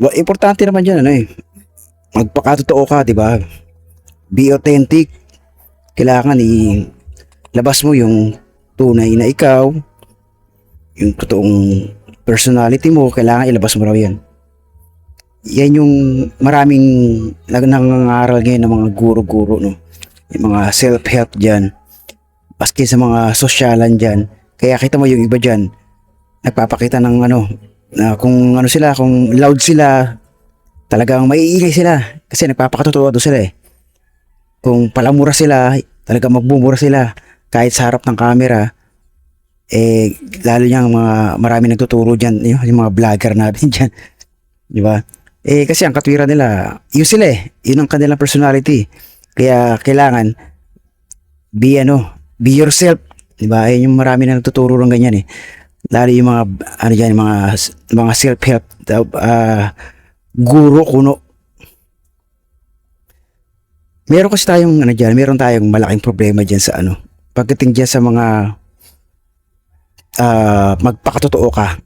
Importante naman diyan ano eh, magpakatotoo ka, 'di ba? Be authentic. Kailangan labas mo yung tunay na ikaw, yung totoong personality mo, kailangan ilabas mo raw 'yan. Yan yung maraming nangangaral ngayon ng mga guro-guro, no? Yung mga self-help dyan, paski sa mga sosyalan dyan. Kaya kita mo yung iba dyan, nagpapakita ng ano, na kung ano sila, kung loud sila, talagang maiingay sila. Kasi nagpapakatotoo doon sila eh. Kung palamura sila, talagang magbumura sila. Kahit sa harap ng camera, eh, lalo niyang mga marami nagtuturo dyan, yung mga vlogger natin dyan. Di ba? Eh, kasi ang katwiran nila, yun sila eh. Yun ang kanilang personality. Kaya kailangan, be yourself. Di ba? Ayun yung marami na nagtuturo ng ganyan eh. Lalo yung mga, ano dyan, mga self-help, guro, kuno. Meron kasi tayong, ano dyan, meron tayong malaking problema dyan sa ano. Pagdating dyan sa mga, magpakatotoo ka.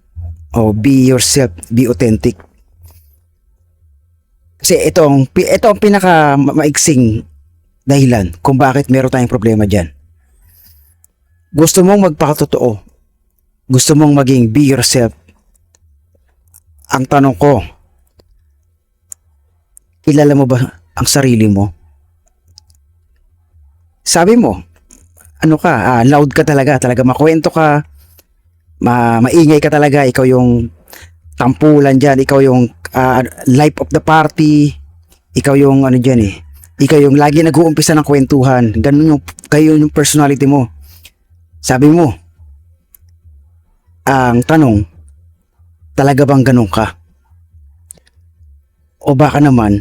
O be yourself, be authentic. Kasi ito ang pinaka maiksing dahilan kung bakit meron tayong problema dyan. Gusto mong magpakatotoo. Gusto mong maging be yourself. Ang tanong ko, kilala mo ba ang sarili mo? Sabi mo, ano ka, loud ka talaga makwento ka, maingay ka talaga, ikaw yung tampulan dyan, ikaw yung life of the party, ikaw yung ano dyan eh, ikaw yung lagi nag-uumpisa ng kwentuhan, ganun yung, kayo yung personality mo. Sabi mo, ang tanong, talaga bang ganun ka? O baka naman,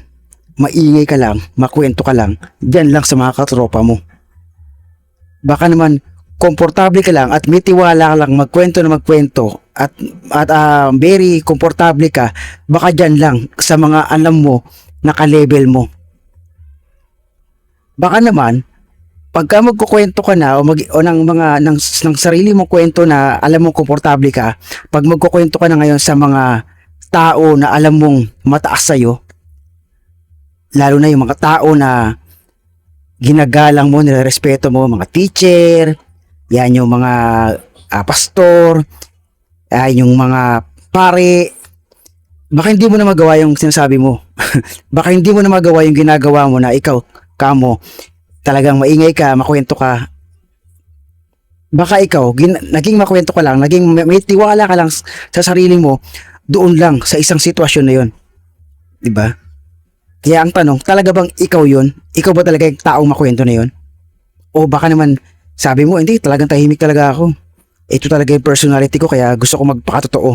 maingay ka lang, makwento ka lang, dyan lang sa mga katropa mo. Baka naman, komportable ka lang at may tiwala ka lang magkwento na magkwento at very komportable ka, baka dyan lang sa mga alam mo naka-level mo. Baka naman pagka magkukwento ka na o ng mga ng sarili mong kwento na alam mong komportable ka, pag magkukwento ka na ngayon sa mga tao na alam mong mataas sa'yo, lalo na yung mga tao na ginagalang mo, nirerespeto mo, mga teacher, yan yung mga pastor, yung mga pare, baka hindi mo na magawa yung sinasabi mo. Baka hindi mo na magawa yung ginagawa mo na ikaw, kamo, talagang maingay ka, makwento ka. Baka ikaw, naging makwento ka lang, naging may tiwala ka lang sa sarili mo, doon lang sa isang sitwasyon na yun. Diba? Kaya ang tanong, talaga bang ikaw yun? Ikaw ba talaga yung taong makwento na yun? O baka naman, sabi mo, hindi, talagang tahimik talaga ako. Ito talaga yung personality ko, kaya gusto ko magpakatotoo.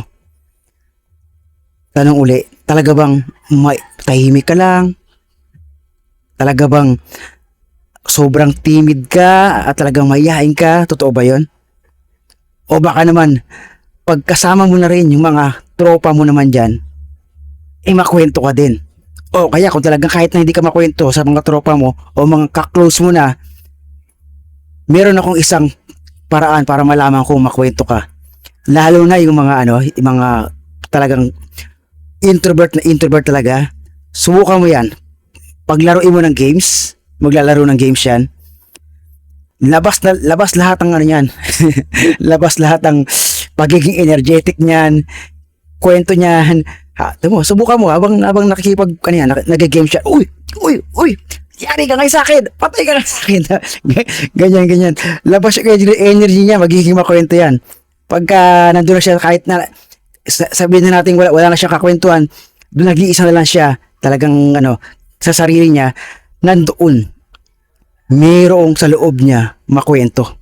Tanong uli, talaga bang tahimik ka lang? Talaga bang sobrang timid ka at talagang mahihain ka? Totoo ba yun? O baka naman, pagkasama mo na rin yung mga tropa mo naman dyan, makwento ka din. O kaya kung talagang kahit na hindi ka makwento sa mga tropa mo o mga ka-close mo na, meron akong isang paraan para malaman kung makwento ka. Lalo na yung mga yung mga talagang introvert talaga. Subukan mo yan. Paglaruin mo ng games, maglalaro ng games yan. Labas lahat ng ano yan. Labas lahat ng pagiging energetic niyan, kwento niyan. Subukan mo habang nakikipag nag-game siya. Uy. Yari ka ngayon sa akin. Patay ka nga sa akin. Ganyan. Labas yung energy niya, magiging makwento yan. Pagka nandun na siya, kahit na sabihin na natin wala na siyang kakwentuhan, doon nag-iisa na lang siya. Talagang sa sarili niya, nandoon. Mayroong sa loob niya makwento.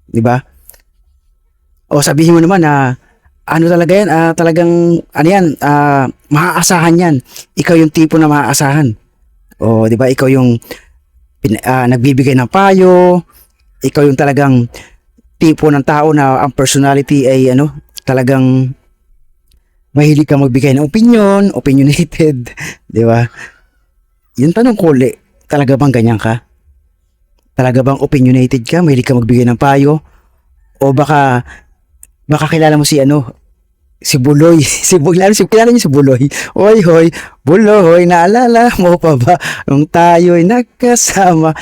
Diba? O sabihin mo naman na talaga yan, talagang maaasahan yan. Ikaw yung tipo na maaasahan. O, di ba, ikaw yung nagbibigay ng payo, ikaw yung talagang tipo ng tao na ang personality ay talagang mahilig ka magbigay ng opinionated, di ba? Yung tanong ko ulit, talaga bang ganyan ka? Talaga bang opinionated ka, mahilig ka magbigay ng payo? O baka kilala mo si Si Buloy, kilala niyo si Buloy. Hoy, hoy, Buloy, naalala mo pa ba nung tayo'y nagkasama?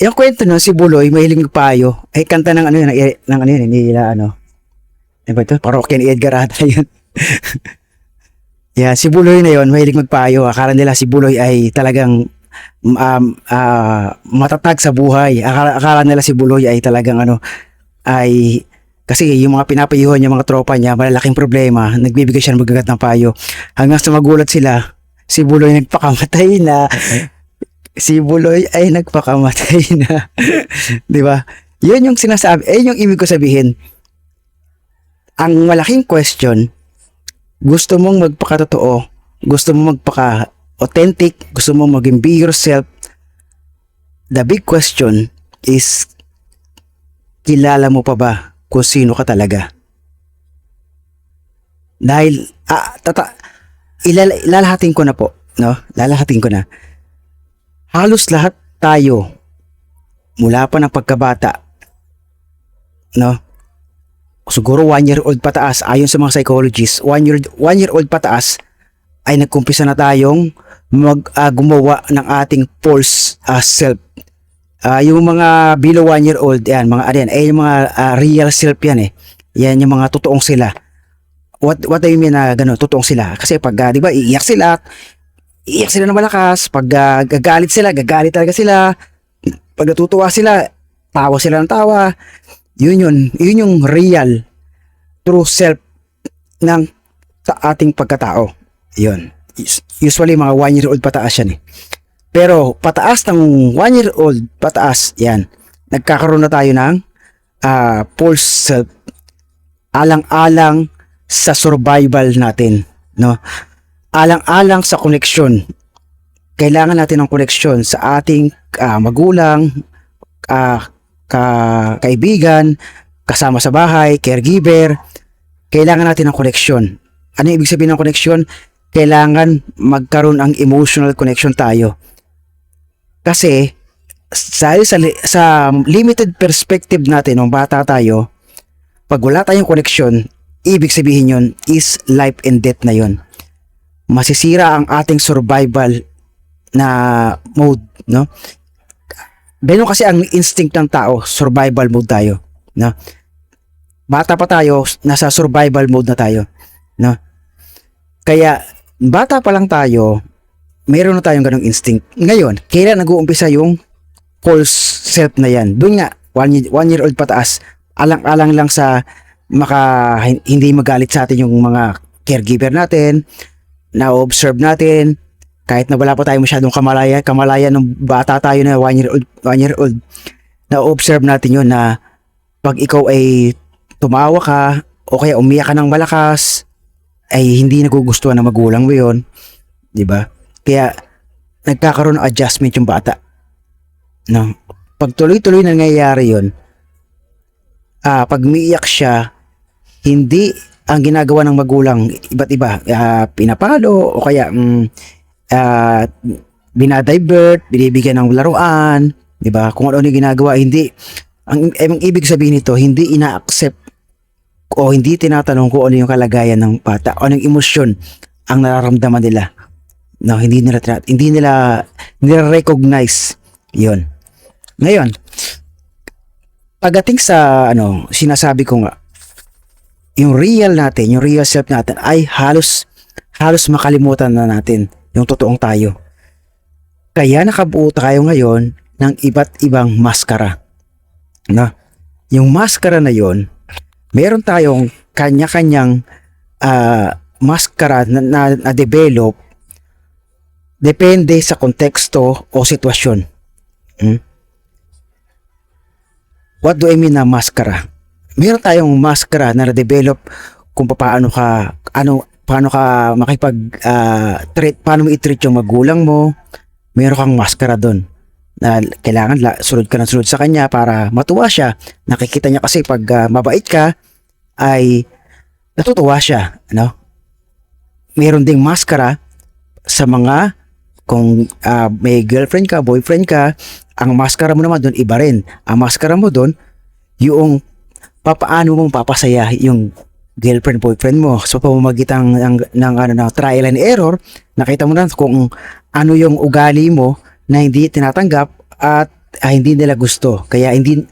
Yung kwento nun, si Buloy, mahilig magpayo. Ay, kanta ng ano yun, ng ano yun, nila ano. Ano ba ito? Parokya ni Edgar ata yun. Yeah, si Buloy na yun, mahilig magpayo. Akala nila si Buloy ay talagang matatag sa buhay. Akala nila si Buloy ay talagang ano, ay kasi yung mga pinapayuhan niya, mga tropa niya, malalaking problema, nagbibigay siya ng magagat ng payo. Hanggang sa magulat sila, si Buloy nagpakamatay na. Si Buloy ay nagpakamatay na. Di ba? Yun yung sinasabi, yung ibig ko sabihin. Ang malaking question, gusto mong magpakatotoo, gusto mong magpaka-authentic, gusto mong maging be yourself. The big question is, kilala mo pa ba kung sino ka talaga? Dahil, ilalahatin ko na po, no? Lalahatin ko na. Halos lahat tayo, mula pa ng pagkabata, no? Siguro 1 year old pataas, ayon sa mga psychologists, 1 year old pataas, ay nagkumpisa na tayong gumawa ng ating false self. Yung mga below 1 year old, yan, yung mga real self yan eh. Yan yung mga totoong sila. What do you mean na gano'n, totoong sila? Kasi pag, di ba, iiyak sila ng malakas. Pag gagalit sila, gagalit talaga sila. Pag natutuwa sila, tawa sila ng tawa. Yun yung real, true self ng sa ating pagkatao. Yun. Usually, mga 1 year old pataas yan eh. Pero pataas ng 1 year old pataas, yan, nagkakaroon na tayo ng false self, alang-alang sa survival natin, no? Alang-alang sa connection. Kailangan natin ng connection sa ating magulang, kaibigan, kasama sa bahay, caregiver. Kailangan natin ng connection. Ano yung ibig sabihin ng connection? Kailangan magkaroon ang emotional connection tayo. Kasi sa limited perspective natin nung bata tayo, pag wala tayong connection, ibig sabihin yun is life and death na yun. Masisira ang ating survival na mode, no? Ganun kasi ang instinct ng tao, survival mode tayo, no? Bata pa tayo, nasa survival mode na tayo, no? Kaya bata pa lang tayo, meron na tayong ganung instinct. Ngayon, kailan nag-uumpisa yung false self na yan? Doon nga, 1 year old pataas, alang-alang lang sa hindi magalit sa atin yung mga caregiver natin, na-observe natin, kahit na wala pa tayo masyadong kamalayan ng bata tayo na 1 year old, na-observe natin yun na pag ikaw ay tumawa ka, o kaya umiyak ka ng malakas, ay hindi nagugustuhan ng magulang mo yun. Diba? Kaya nagkakaroon ng adjustment yung bata. No? Pag tuloy-tuloy na nangyayari yun, pag umiiyak siya, hindi ang ginagawa ng magulang iba't iba, pinapalo o kaya binadivert, binibigyan ng laruan, di ba? Kung ano yung ginagawa, hindi ang ibig sabihin nito, hindi ina-accept o hindi tinatanong kung ano yung kalagayan ng bata o anong emosyon ang nararamdaman nila. No, hindi nila recognize 'yon. Ngayon, pagdating sa sinasabi ko nga, yung real natin, yung real self natin ay halos makalimutan na natin yung totoong tayo. Kaya nakabuo tayo ngayon ng iba't ibang maskara. No? Yung maskara na 'yon, meron tayong kanya-kanyang maskara na develop depende sa konteksto o sitwasyon. What do I mean na maskara? Meron tayong maskara na na-develop kung paano ka paano mo i-treat yung magulang mo. Meron kang maskara doon na kailangan sunod ka ng sunod sa kanya para matuwa siya. Nakikita niya kasi pag mabait ka ay natutuwa siya, no? Meron ding maskara sa mga kung may girlfriend ka, boyfriend ka, ang maskara mo naman doon iba rin. Ang maskara mo doon yung papaano mong papasaya yung girlfriend, boyfriend mo. So pamamagitan ng trial and error, nakita mo na kung ano yung ugali mo na hindi tinatanggap at hindi nila gusto. Kaya hindi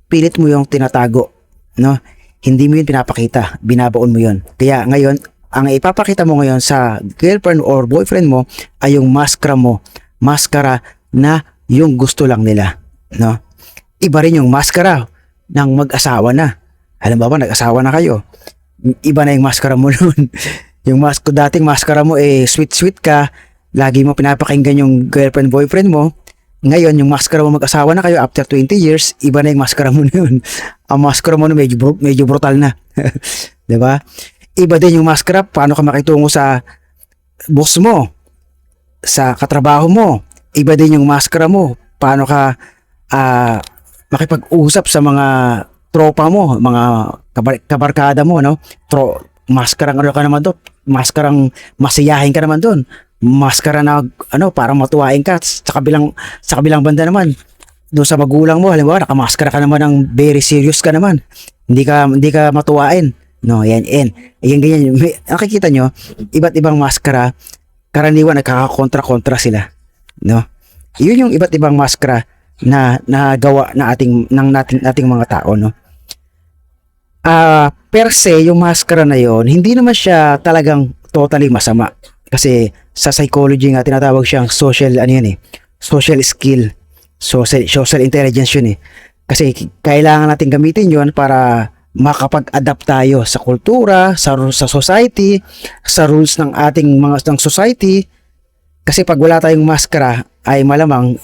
pilit mo yung tinatago, no? Hindi mo yun pinapakita, binabaon mo yun. Kaya ngayon, ang ipapakita mo ngayon sa girlfriend or boyfriend mo ay yung maskara mo. Maskara na yung gusto lang nila, no? Iba rin yung maskara ng mag-asawa na. Halimbawa, nag-asawa na kayo. Iba na yung maskara mo noon. Yung dating maskara mo sweet-sweet ka, lagi mo pinapakinggan yung girlfriend, boyfriend mo. Ngayon, yung maskara mo mag-asawa na kayo after 20 years, iba na yung maskara mo noon. Ang maskara mo na medyo brutal na. 'Di ba? Iba din yung maskara, paano ka makitungo sa boss mo, sa katrabaho mo. Iba din yung maskara mo, paano ka makipag-usap sa mga tropa mo, mga kabarkada mo, no? Maskarang ano ka naman doon, maskarang masiyahin ka naman doon. Maskara na para matuwain ka sa kabilang banda naman. Doon sa magulang mo, halimbawa, nakamaskara ka naman ng very serious ka naman. Hindi ka matuwain. No, yan. Yan ganyan. Nakikita nyo, iba't ibang maskara, karaniwan nagkakakontra-kontra sila. No? Yun yung iba't ibang maskara na nagawa na ating mga tao, no. Per se yung maskara na yon, hindi naman siya talagang totally masama. Kasi sa psychology nga tinatawag siyang social social skill, social intelligence yun eh. Kasi kailangan natin gamitin yon para makapag-adapt tayo sa kultura, sa society, sa rules ng society. Kasi pag wala tayong maskara ay malamang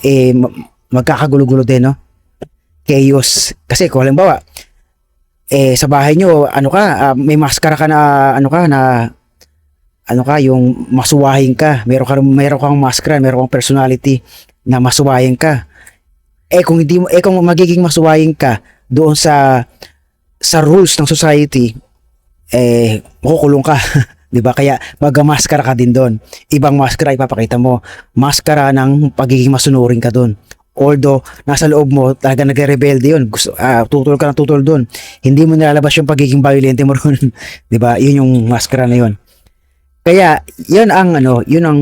magkakagulo-gulo din, no? Chaos. Kasi kung halimbawa sa bahay nyo, may maskara ka na yung masuwahin ka. Meron kang maskara, meron kang personality na masuwahin ka. Kung magiging masuwahin ka doon sa rules ng society, makukulong ka. 'Di ba? Kaya mag-maskara ka din doon. Ibang maskara ipapakita mo. Maskara ng pagiging masunurin ka doon. Although nasa loob mo talaga nagre-rebelde 'yun. Tutol ka ng tutol doon. Hindi mo nilalabas yung pagiging violent mo doon. 'Di ba? 'Yun yung maskara na 'yun. Kaya 'yun ang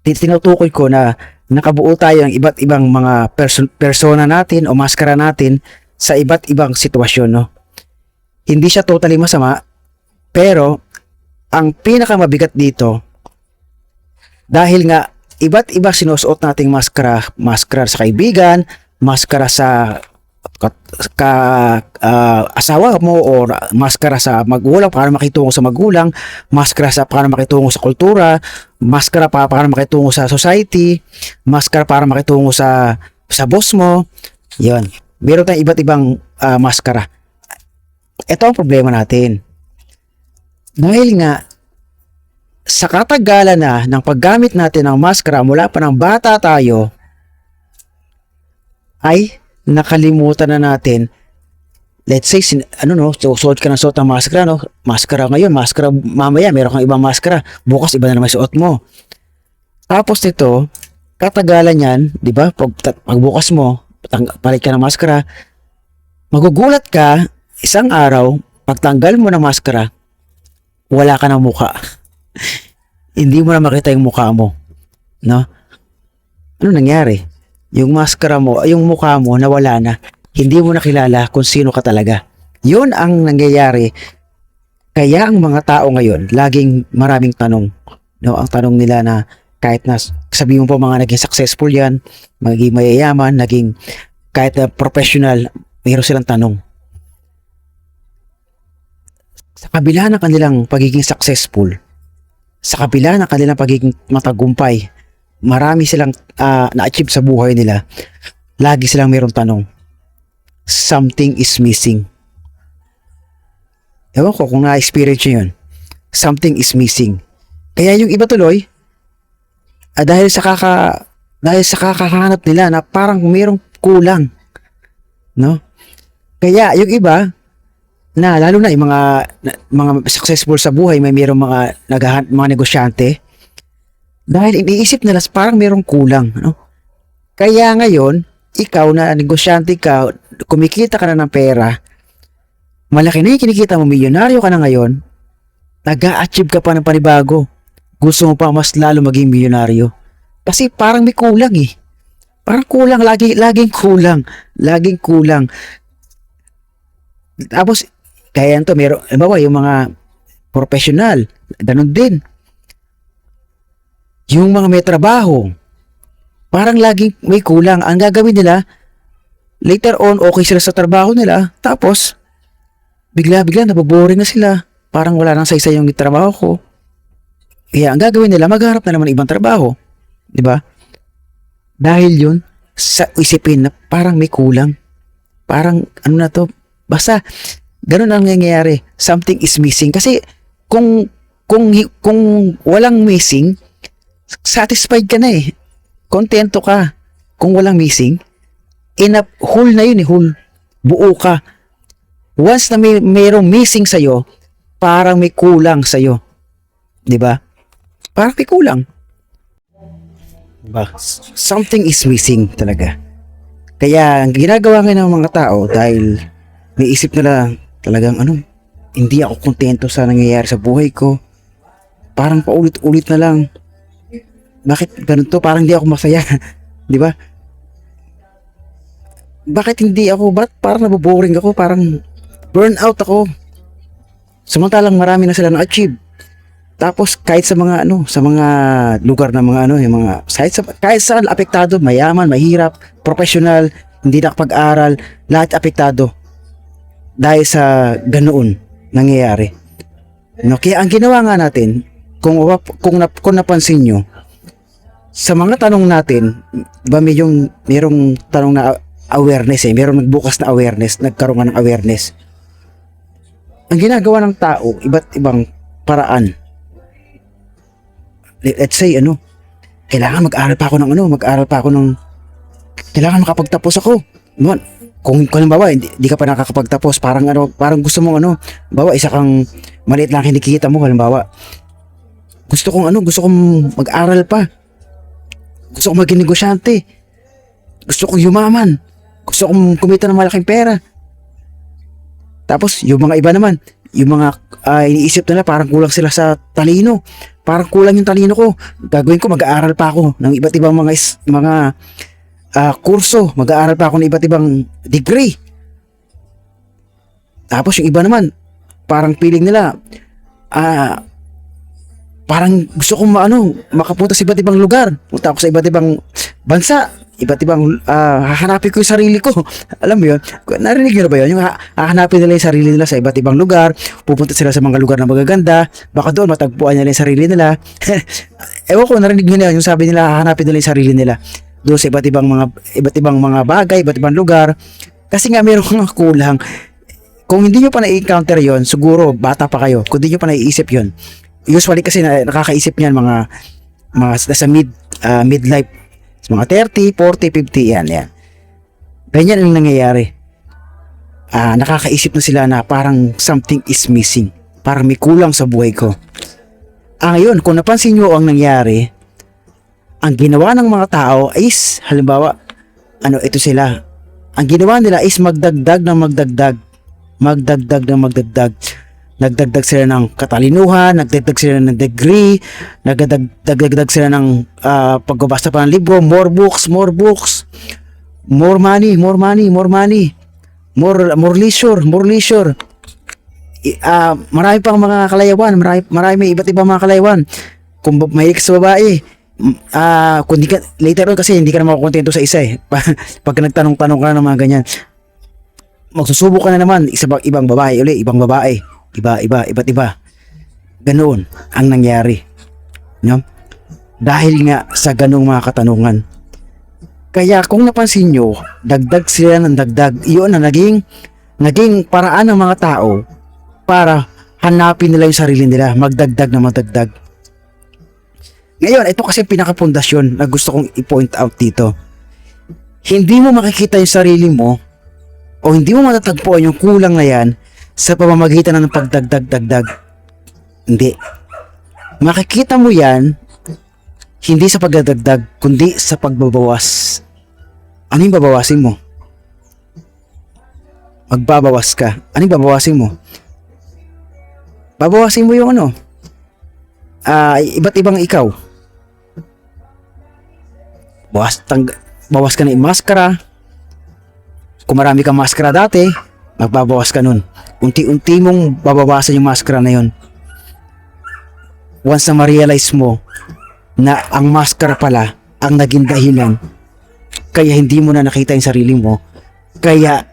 tinutukoy ko na nakabuo tayo ng iba't ibang mga persona natin o maskara natin sa iba't ibang sitwasyon, no? Hindi siya totally masama, pero ang pinakamabigat dito, dahil nga iba't iba sinusuot nating maskara sa kaibigan, maskara sa asawa mo, o maskara sa magulang para makitungo sa magulang, maskara para makitungo sa kultura, maskara para makitungo sa society, maskara para makitungo sa boss mo. 'Yon. Meron tayong iba't ibang maskara. Ito ang problema natin. Dahil nga sa katagalan na ng paggamit natin ng maskara mula pa ng bata tayo, ay nakalimutan na natin. Let's say suot ka ng suot ng maskara, no? Maskara ngayon, maskara mamaya, meron kang ibang maskara, bukas iba na naman suot mo. Tapos nito, katagalan yan, di ba? Pagbukas mo, palit ka ng maskara, magugulat ka isang araw, pagtanggal mo ng maskara, wala ka ng muka. Hindi mo na makita yung mukha mo, no? Ano nangyari? Yung maskara mo, yung mukha mo nawala na. Hindi mo nakilala kung sino ka talaga. Yun ang nangyayari. Kaya ang mga tao ngayon, laging maraming tanong, no? Ang tanong nila na kahit na sabihin mo pa mga naging successful yan, maging mayayaman, naging kahit na professional, mayroon silang tanong. Sa kabila ng kanilang pagiging successful, sa kabila ng kanilang pagiging matagumpay, marami silang na-achieve sa buhay nila, lagi silang mayroong tanong. Something is missing. Ewan ko kung na-experience nyo yun. Something is missing. Kaya yung iba tuloy, dahil sa kakahanap nila na parang mayroong kulang, no? Kaya yung iba, na lalo na yung mga successful sa buhay, mayroong mga negosyante, dahil iniisip nila parang mayroong kulang, no? Kaya ngayon, ikaw na negosyante ka, kumikita ka na ng pera, Malaki na yung kinikita mo, milyonaryo ka na ngayon, nag-a-achieve ka pa ng panibago. Gusto mo pa mas lalo maging milyonaryo. Kasi parang may kulang eh. Parang kulang, laging kulang. Laging kulang. Tapos, kaya to, meron, halimbawa, yung mga professional, ganun din. Yung mga may trabaho, parang laging may kulang. Ang gagawin nila, later on, okay sila sa trabaho nila. Tapos, bigla-bigla, naboboring na sila. Parang wala nang saysay yung trabaho ko. Kaya ang gagawin nila, magharap na naman ng ibang trabaho. Di ba? Dahil yun, sa isipin na parang may kulang. Parang, ano na to, basta, ganun ang nangyayari. Something is missing. Kasi, kung walang missing, satisfied ka na eh. Kontento ka. Kung walang missing, whole na yun eh, whole. Buo ka. Once na mayroong missing sa'yo, parang may kulang sa'yo. Di ba? Parang may kulang. Diba? Something is missing talaga. Kaya, ang ginagawa ngayon ng mga tao, dahil naisip nila talagang hindi ako kontento sa nangyayari sa buhay ko. Parang paulit-ulit na lang. Bakit ganun to? Parang hindi ako masaya. Di ba? Bakit hindi ako? Ba't parang naboboring ako? Parang burnout ako. Samantalang marami na sila na-achieve. Tapos kahit sa mga sa mga lugar na mga yung mga kahit sa apektado, mayaman, mahirap, professional, hindi nakapag-aral, lahat apektado. Dahil sa ganoon nangyayari. No, kaya ang ginawa nga natin, kung napansin nyo, sa mga tanong natin, ba merong tanong na awareness merong nagbukas na awareness, nagkaroon ng awareness. Ang ginagawa ng tao, iba't ibang paraan. Let's say, kailangan mag-aral pa ako ng kailangan makapagtapos ako. Kung halimbawa, hindi ka pa nakakapagtapos, parang gusto mong halimbawa, isa kang maliit lang kinikita mo, halimbawa, gusto kong mag-aral pa. Gusto kong maging negosyante. Gusto kong yumaman. Gusto kong kumita ng malaking pera. Tapos, yung mga iba naman, yung mga iniisip nila parang kulang sila sa talino. Parang kulang yung talino ko. Gagawin ko, mag-aaral pa ako ng iba't ibang mga kurso. Mag-aaral pa ako ng iba't ibang degree. Tapos yung iba naman, parang feeling nila, parang gusto kong makapunta sa iba't ibang lugar. Punta ako sa iba't ibang bansa. Iba't ibang hahanapin ko yung sarili ko. Alam mo yun? Narinig nyo na ba yun? Yung hahanapin nila yung sarili nila sa iba't ibang lugar. Pupunta sila sa mga lugar na magaganda. Baka doon matagpuan nila yung sarili nila. Ewan ko, narinig nyo na yun. Yung sabi nila, hahanapin nila yung sarili nila doon sa iba't ibang mga bagay, iba't ibang lugar. Kasi nga mayroong mga kulang. Kung hindi nyo pa na-encounter yon, siguro bata pa kayo. Kung hindi nyo pa naiisip yon, usually kasi nakakaisip niyan mga nasa midlife, mga 30, 40, 50, yan. Ganyan ang nangyayari. Nakakaisip na sila na parang something is missing. Parang may kulang sa buhay ko. Ngayon, kung napansin nyo ang nangyari, ang ginawa ng mga tao is, halimbawa, ito sila. Ang ginawa nila is magdagdag ng magdagdag. Magdagdag ng magdagdag. Nagdagdag sila ng katalinuhan, nagdagdag sila ng degree, nagdagdag sila ng pagbabasa pa ng libro, more books, more money, more leisure. Marami pang mga kalayawan, marami iba't ibang mga kalayawan. Kung mahilig sa babae, kung later on kasi hindi ka na makukontento sa isa pag nagtanong-tanong ka na ng mga ganyan, magsusubok ka na naman ibang babae uli, iba't iba. Ganoon ang nangyari. No? Dahil nga sa ganung mga katanungan. Kaya kung napansin nyo, dagdag sila ng dagdag. Iyon na naging paraan ng mga tao para hanapin nila yung sarili nila, magdagdag na magdagdag. Ngayon, ito kasi pinakapundasyon na gusto kong i-point out dito. Hindi mo makikita yung sarili mo o hindi mo matatagpuan yung kulang na yan sa pamamagitan ng pagdagdag-dagdag. Hindi. Makikita mo yan hindi sa pagdadagdag, kundi sa pagbabawas. Ano yung babawasin mo? magbabawas ka. Anong babawasin mo? Babawasin mo yung ano, iba't ibang ikaw. Bawas ka ng maskara. Kung marami kang maskara dati, magbabawas ka nun. Unti-unti mong babawasan yung maskara na yun. Once na ma-realize mo na ang maskara pala ang naging dahilan kaya hindi mo na nakita yung sarili mo, kaya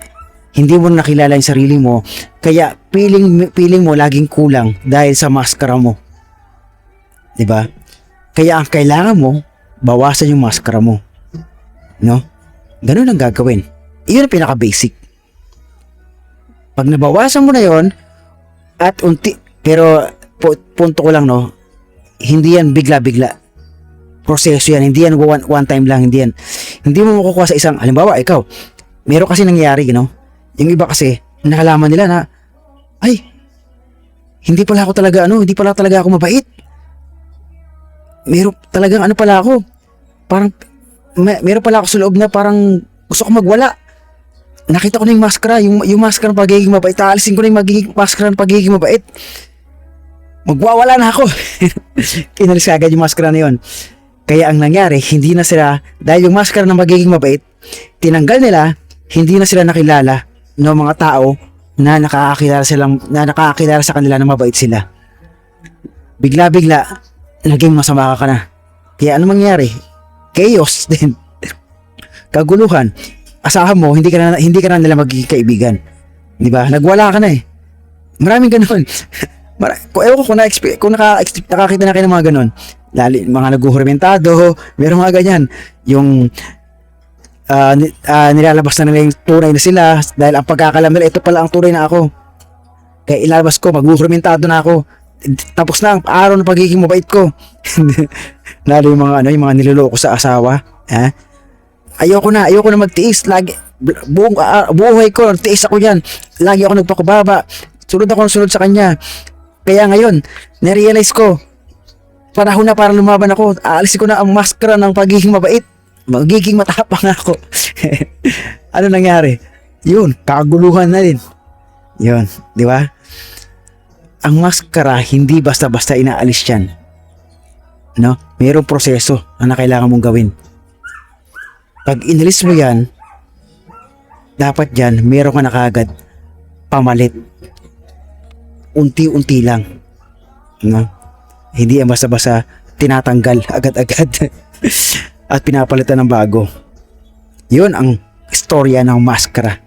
hindi mo na nakilala yung sarili mo, kaya feeling mo laging kulang dahil sa maskara mo. 'Di ba? Kaya ang kailangan mo, bawasan yung maskara mo. No? Ganun ang gagawin. Iyon ang pinaka-basic. Pag nabawasan mo na yon, at pero punto ko lang, no, hindi yan bigla-bigla. Proseso yan, hindi yan one time lang, hindi yan. Hindi mo makukuha sa isang, halimbawa, ikaw, meron kasi nangyayari, no? Yung iba kasi, nakalaman nila na, ay, hindi pala talaga ako mabait. Meron talagang pala ako. Parang, meron pala ako sa loob na parang gusto ko magwala. Nakita ko na yung maskara, yung maskara ng pagiging mabait. Aalisin ko na yung maskara ng pagiging mabait. Magwawala na ako. Inalis agad yung maskara na yun. Kaya ang nangyari, hindi na sila, dahil yung maskara ng magiging mabait, tinanggal nila, hindi na sila nakilala ng mga tao na nakakakilala sa kanila na mabait sila. Bigla-bigla, naging masama ka na. Kaya ano mangyari? Chaos din. Kaguluhan. Asahan mo, hindi ka na nila magiging kaibigan. Di ba? Nagwala ka na eh. Maraming ganun. Ewan ko kung nakakita na kayo ng mga ganun. Mga naguhurmentado, meron mga ganyan. Yung nilalabas na nila yung tunay na sila dahil ang pagkakalam nila, ito pala ang tunay na ako. Kaya ilalabas ko, maguhurmentado na ako. Tapos na ang araw ng pagiging mabait ko. Lalo yung mga niloloko sa asawa. Ayoko na magtiis. Lagi, buhay ko, tiis ako yan. Lagi ako nagpakubaba. Sunod sa kanya. Kaya ngayon, narealize ko, panahon na para lumaban ako. Aalisin ko na ang maskara ng pagiging mabait. Magiging matapang ako. Ano nangyari? Yun, kaguluhan na din. Yun, di ba? Ang maskara, hindi basta-basta inaalis yan. No? Mayroong proseso na kailangan mong gawin. Pag inalis mo yan, dapat yan, meron ka na kagad pamalit. Unti-unti lang. No? Hindi yan basta-basta tinatanggal agad-agad at pinapalitan ng bago. Yun ang istorya ng maskara.